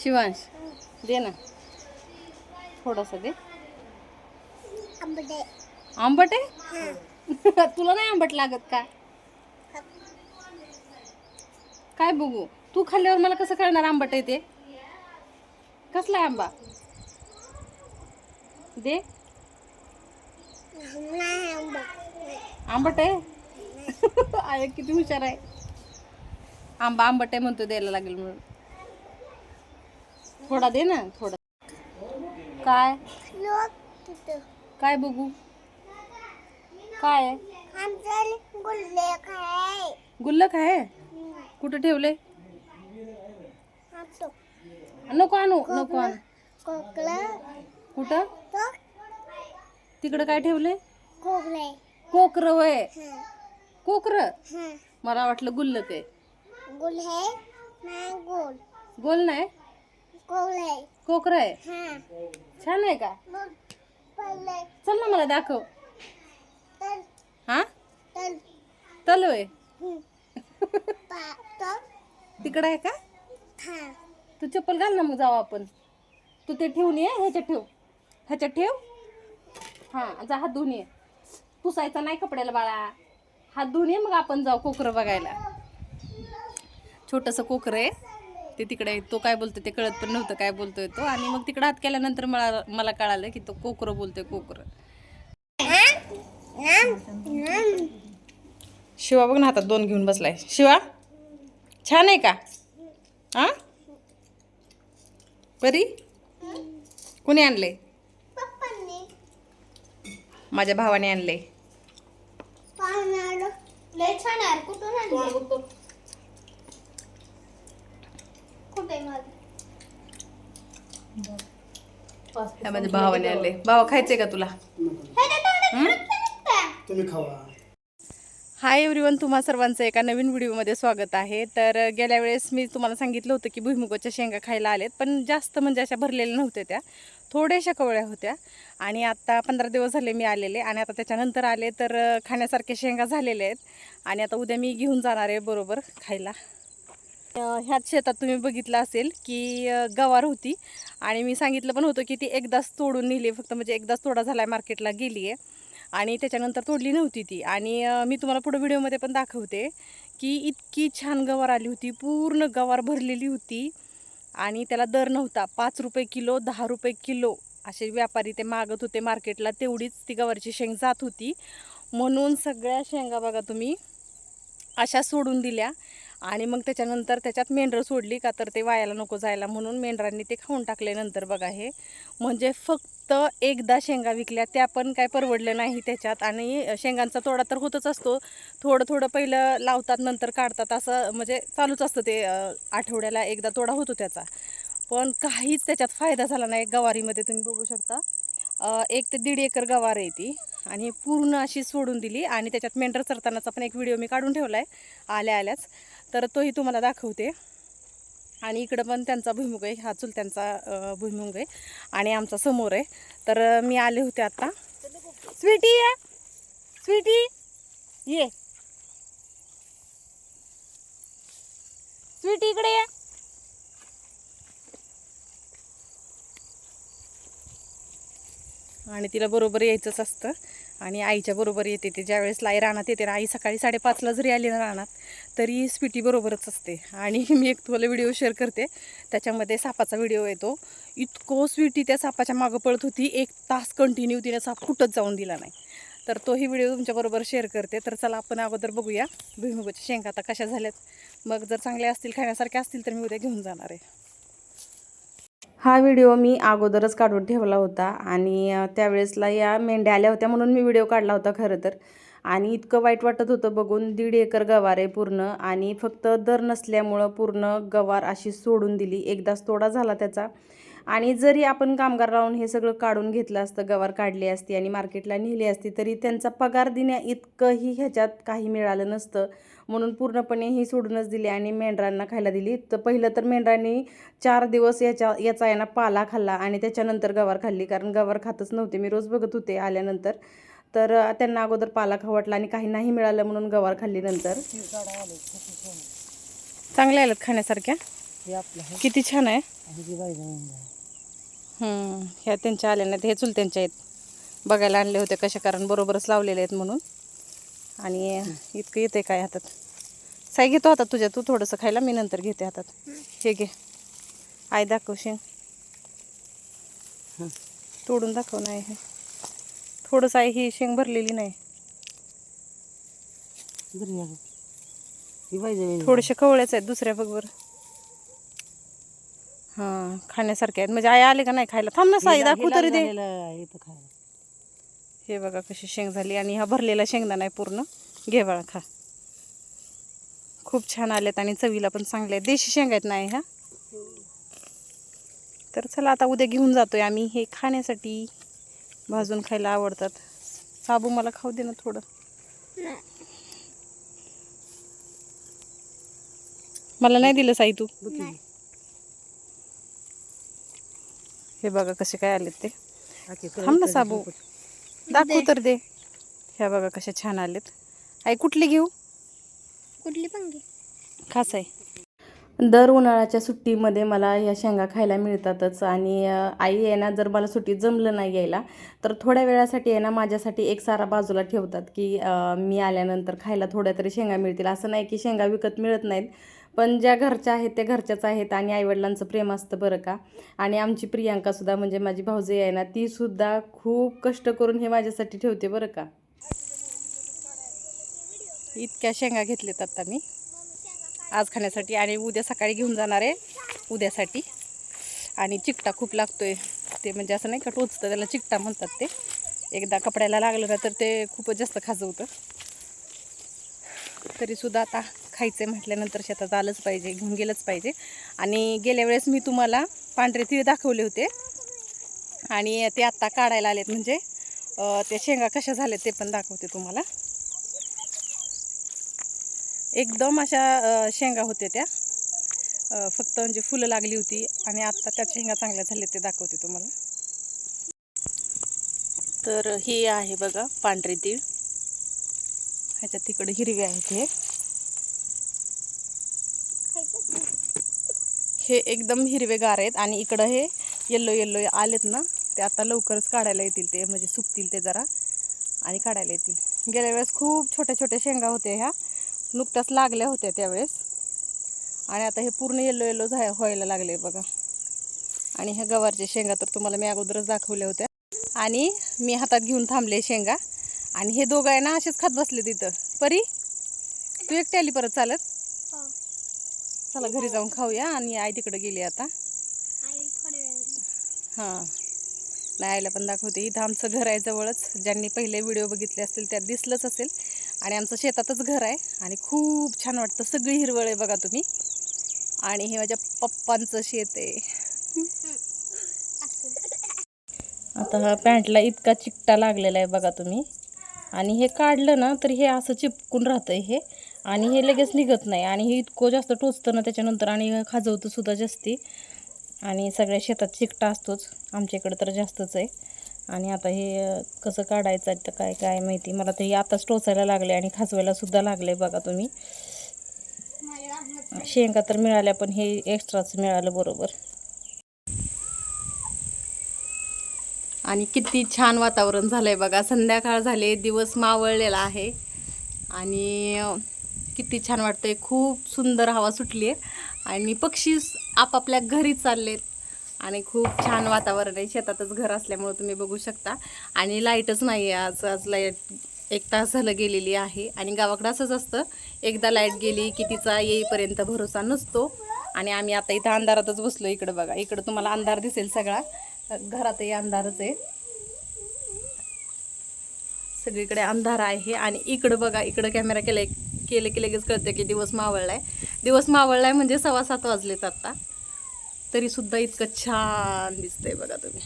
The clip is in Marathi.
शिवांश दे ना थोडासा दे. आंबट आहे. तुला नाही आंबट लागत का? काय बघू तू खाल्ल्यावर मला कसं कळणार आंबट आहे ते? कसला आंबा दे. आंबट आहे. आहे किती हुशार आहे. आंबा आंबट आहे म्हणतो द्यायला लागेल म्हणून. थोडा दे ना थोडा. काय काय बघू काय आहे? गुल्लक आहे. कुठं ठेवले? नको आणू नको आणू. कुठं तिकडं काय ठेवले? कोकर वय कोकर. मला वाटलं गुल्लक आहे. गोल नाही कोकर आहे. छान आहे का? चल ना मला दाखव. हा तल आहे. तिकडं आहे का? तू चप्पल घाल ना मग जाऊ आपण. तू ते ठेवून ये. ह्याच्यात ठेव ह्याच्यात ठेव. हा जा हात धुवून ये. पुसायचा नाही कपड्याला बाळा. हात धुवून ये मग आपण जाऊ कोकर बघायला. छोटंसं कोकर आहे ते तिकडे. तो काय बोलतो ते कळत पण नव्हतं काय बोलतोय तो. आणि मग तिकडे हात केल्यानंतर मला कळालं की तो कोकर बोलतोय कोकर. शिवा बघ ना हातात 2 घेऊन बसलाय. शिवा छान आहे का? हा परी कुणी आणले? माझ्या भावाने आणले. माझ्या भावाने आणले. भावा खायचंय का तुला? तुम्ही खावा. हाय एव्हरीवन, तुम्हा सर्वांचं एका नवीन व्हिडिओमध्ये स्वागत आहे. तर गेल्या वेळेस मी तुम्हाला सांगितलं होतं की भुईमुगाच्या शेंगा खायला आलेत, पण जास्त म्हणजे अशा भरलेल्या नव्हत्या. त्या थोड्याशा कवळ्या होत्या. आणि आता 15 दिवस झाले मी आलेले. आणि आता त्याच्यानंतर आले तर खाण्यासारखे शेंगा झालेले आहेत. आणि आता उद्या मी घेऊन जाणार आहे बरोबर खायला. ह्याच शेतात तुम्ही बघितलं असेल की गवार होती. आणि मी सांगितलं पण होतं की ती एकदाच तोडून नेली. फक्त म्हणजे एकदाच तोडा झाला आहे, मार्केटला गेली आहे. आणि त्याच्यानंतर तोडली नव्हती ती. आणि मी तुम्हाला पुढे व्हिडिओमध्ये पण दाखवते की इतकी छान गवार आली होती. पूर्ण गवार भरलेली होती. आणि त्याला दर नव्हता. 5 रुपये किलो 10 रुपये किलो असे व्यापारी ते मागत होते मार्केटला. तेवढीच ती गवारची शेंग जात होती. म्हणून सगळ्या शेंगा बघा तुम्ही अशा सोडून दिल्या. आणि मग त्याच्यानंतर त्याच्यात मेंढरं सोडली का तर ते वायाला नको जायला म्हणून मेंढरांनी ते खाऊन टाकले. नंतर बघा हे म्हणजे फक्त एकदा शेंगा विकल्या, त्या पण काय परवडलं नाही त्याच्यात. आणि शेंगांचा तोडा तर होतच असतो. थोडं थोडं पहिलं लावतात नंतर काढतात असं म्हणजे चालूच असतं ते. आठवड्याला एकदा तोडा होतो त्याचा. पण काहीच त्याच्यात फायदा झाला नाही. गवारीमध्ये तुम्ही बघू शकता 1 ते 1.5 एकर गवार आहे ती. आणि पूर्ण अशी सोडून दिली. आणि त्याच्यात मेंढर चरतानाचा पण एक व्हिडिओ मी काढून ठेवला आहे आल्याच, तर तोही तुम्हाला दाखवते. आणि इकडं पण त्यांचा भुईमुग आहे. हा चुलत्यांचा भुईमुग आहे. आणि आमचा समोर आहे. तर मी आले होते आता. स्वीटी ये स्वीटी ये स्वीटी इकडे ये. आणि तिला बरोबर यायचंच असतं. आणि आईच्या बरोबर येते ते. ज्यावेळेस लाई रानात येते ना, आई सकाळी 5:30ला जरी आली ना रानात तरी स्वीटी बरोबरच असते. आणि मी एक तुम्हाला व्हिडिओ शेअर करते, त्याच्यामध्ये सापाचा व्हिडिओ येतो. इतकं स्वीटी त्या सापाच्या मागं पळत होती. 1 तास कंटिन्यू तिने साप कुठंच जाऊन दिला नाही. तर तोही व्हिडिओ तुमच्याबरोबर शेअर करते. तर चला आपण अगोदर बघूया भुईमुगाच्या शेंगा आता कशा झाल्यात. मग जर चांगल्या असतील खाण्यासारख्या असतील तर मी उद्या घेऊन जाणार आहे. हा व्हिडिओ मी अगोदरच काढून ठेवला होता. आणि त्यावेळेसला या मेंढ्या आल्या होत्या म्हणून मी व्हिडिओ काढला होता खरं तर. आणि इतकं वाईट वाटत होतं बघून. 1.5 एकर गवार आहे पूर्ण. आणि फक्त दर नसल्यामुळं पूर्ण गवार अशी सोडून दिली. एकदाच तोडा झाला त्याचा. आणि जरी आपण कामगार लावून हे सगळं काढून घेतलं असतं, गवार काढली असती आणि मार्केटला नेली असती, तरी त्यांचा पगार देण्या इतकंही ह्याच्यात काही मिळालं नसतं. म्हणून पूर्णपणे ही सोडूनच दिली आणि मेंढरांना खायला दिली. तर पहिलं तर मेंढरांनी 4 दिवस याचा आहे ना पाला खाल्ला आणि त्याच्यानंतर गवार खाल्ली. कारण गवार खातच नव्हते. मी रोज बघत होते आल्यानंतर. तर त्यांना अगोदर पाला खाऊ वाटला आणि काही नाही मिळालं म्हणून गवार खाल्ली. नंतर चांगल्या आल्यात खाण्यासारख्या. हे आपलं आहे किती छान आहे. आणि ती बाई जाऊन आहे. ह्या त्यांच्या आल्या नाहीत, हे चुलत्यांच्या आहेत. बघायला आणले होते कशा, कारण बरोबरच लावलेले आहेत म्हणून. आणि इतकं येते काय हातात. साई घेतो हातात तुझ्या, तू थोडंसं खायला, मी नंतर घेते हातात. हे घे, आई दाखव शेंग, तोडून दाखव. नाही हे थोडंसं आहे, ही शेंग भरलेली नाही, बरी आहे. ही बाई जाऊन थोडेसे कवळेच आहेत. दुसऱ्या बघ बरं. हां, खाण्यासारखे आहेत. म्हणजे आई आले का नाही खायला. थांब ना साई, दाखवू तरी दे. इथं खायला. हे बघा कशी शेंग झाली. आणि हा भरलेला शेंगदाणा आहे पूर्ण. घे बाळा, खा. खूप छान आलेत आणि चवीला पण चांगले आहेत. देशी शेंग आहेत नाही ह्या. तर चला आता उद्या घेऊन जातोय आम्ही हे खाण्यासाठी. भाजून खायला आवडतात. साबू मला खाऊ दे ना थोडं. मला नाही दिलं साई तू. हे बघा कसे काय आलेत ते. थांब ना साबू, दाखवू तर दे. ह्या बघा कशा छान आलेत. आई कुठली घेऊ? कुठली पण घे. खास आहे. दर उन्हाळ्याच्या सुट्टीमध्ये मला ह्या शेंगा खायला मिळतातच. आणि आई आहे ना, जर मला सुट्टीत जमलं नाही यायला तर थोड्या वेळासाठी आहे ना माझ्यासाठी एक सारा बाजूला ठेवतात, की मी आल्यानंतर खायला थोड्या तरी शेंगा मिळतील. असं नाही की शेंगा विकत मिळत नाहीत, पण ज्या घरच्या आहेत त्या घरच्याच आहेत. आणि आईवडिलांचं प्रेम असतं बरं का. आणि आमची प्रियांकासुद्धा, म्हणजे माझी भाऊजाई आहे ना, तीसुद्धा खूप कष्ट करून हे माझ्यासाठी ठेवते बरं का. इतक्या शेंगा घेतल्यात आता मी आज खाण्यासाठी, आणि उद्या सकाळी घेऊन जाणार आहे उद्यासाठी. आणि चिकटा खूप लागतोय ते, म्हणजे असं नाही का टोचतं, त्याला चिकटा म्हणतात ते. एकदा कपड्याला लागलं ना तर ते खूपच जास्त खाजवतं. तरीसुद्धा आता खायचं म्हटल्यानंतर शेतात आलंच पाहिजे, घेऊन गेलंच पाहिजे. आणि गेल्या वेळेस मी तुम्हाला पांढरे तीळ दाखवले होते, आणि ते आत्ता काढायला आलेत. म्हणजे ते शेंगा कशा झाल्यात ते पण दाखवते तुम्हाला. एकदम अशा शेंगा होत्या त्या, फक्त म्हणजे फुलं लागली होती. आणि आत्ता त्या शेंगा चांगल्या झाल्या ते दाखवते तुम्हाला. तर हे आहे बघा पांढरे तीळ. ह्याच्यात तिकडे हिरवे आहेत. हे एकदम हिरवेगार आहेत. आणि इकडं हे येल्लो येल्लो आलेत ना, ते आता लवकरच काढायला येतील. ते म्हणजे सुकतील ते जरा आणि काढायला येतील. गेल्या वेळेस खूप छोट्या छोट्या शेंगा होत्या, ह्या नुकत्याच लागल्या होत्या त्यावेळेस. आणि आता हे पूर्ण येल्लो येल्लो व्हायला लागले बघा. आणि ह्या गवारच्या शेंगा तर तुम्हाला मी अगोदरच दाखवल्या होत्या. आणि मी हातात घेऊन थांबले शेंगा, आणि हे दोघं आहे ना असेच खात बसले तिथं. परी, तू एकटी आली परत चालत? चला घरी जाऊन खाऊया. आणि आई तिकडे गेली आता. हां, नाही आईला पण दाखवते. इथं आमचं घर आहे जवळच. ज्यांनी पहिले व्हिडिओ बघितले असतील त्यात दिसलंच असेल. आणि आमचं शेतातच घर आहे. आणि खूप छान वाटतं. सगळी हिरवळ आहे बघा तुम्ही. आणि हे माझ्या पप्पांचं शेत आहे. आता हा पॅन्टला इतका चिकटा लागलेला आहे बघा तुम्ही. आणि हे काढलं ना तर हे असं चिपकून राहतं हे, आणि हे लगेच निघत नाही. आणि हे इतकं जास्त टोचतं ना त्याच्यानंतर, आणि खाजवतं सुद्धा जास्ती. आणि सगळ्या शेतात चिकटा असतोच, आमच्या इकडं तर जास्तच आहे. आणि आता हे कसं काढायचं आहे तर काय काय माहिती. मला ते आताच टोचायला लागले आणि खाजवायला सुद्धा लागले बघा तुम्ही. शेंगा तर मिळाल्या, पण हे एक्स्ट्राच मिळालं बरोबर. आणि किती छान वातावरण झालंय बघा. संध्याकाळ झाले, दिवस मावळलेला आहे. आणि किती छान वाटतंय. खूप सुंदर हवा सुटली आहे. आणि पक्षी आपापल्या घरी चाललेत. आणि खूप छान वातावरण आहे. शेतातच घर असल्यामुळे तुम्ही बघू शकता. आणि लाईटच नाही आहे आज लाईट 1 तास झालं गेलेली आहे. आणि गावाकडं असंच असतं, एकदा लाईट गेली की तिचा येईपर्यंत भरोसा नसतो. आणि आम्ही आता इथं अंधारातच बसलो. इकडं बघा, इकडं तुम्हाला अंधार दिसेल सगळा. घरातही अंधारच आहे, सगळीकडे अंधार आहे. आणि इकडं बघा, इकडं कॅमेरा केलं की लगेच कळतं की दिवस मावळलाय. दिवस मावळलाय म्हणजे 6:15 वाजलेत आत्ता. तरीसुद्धा इतकं छान दिसतंय बघा तुम्ही.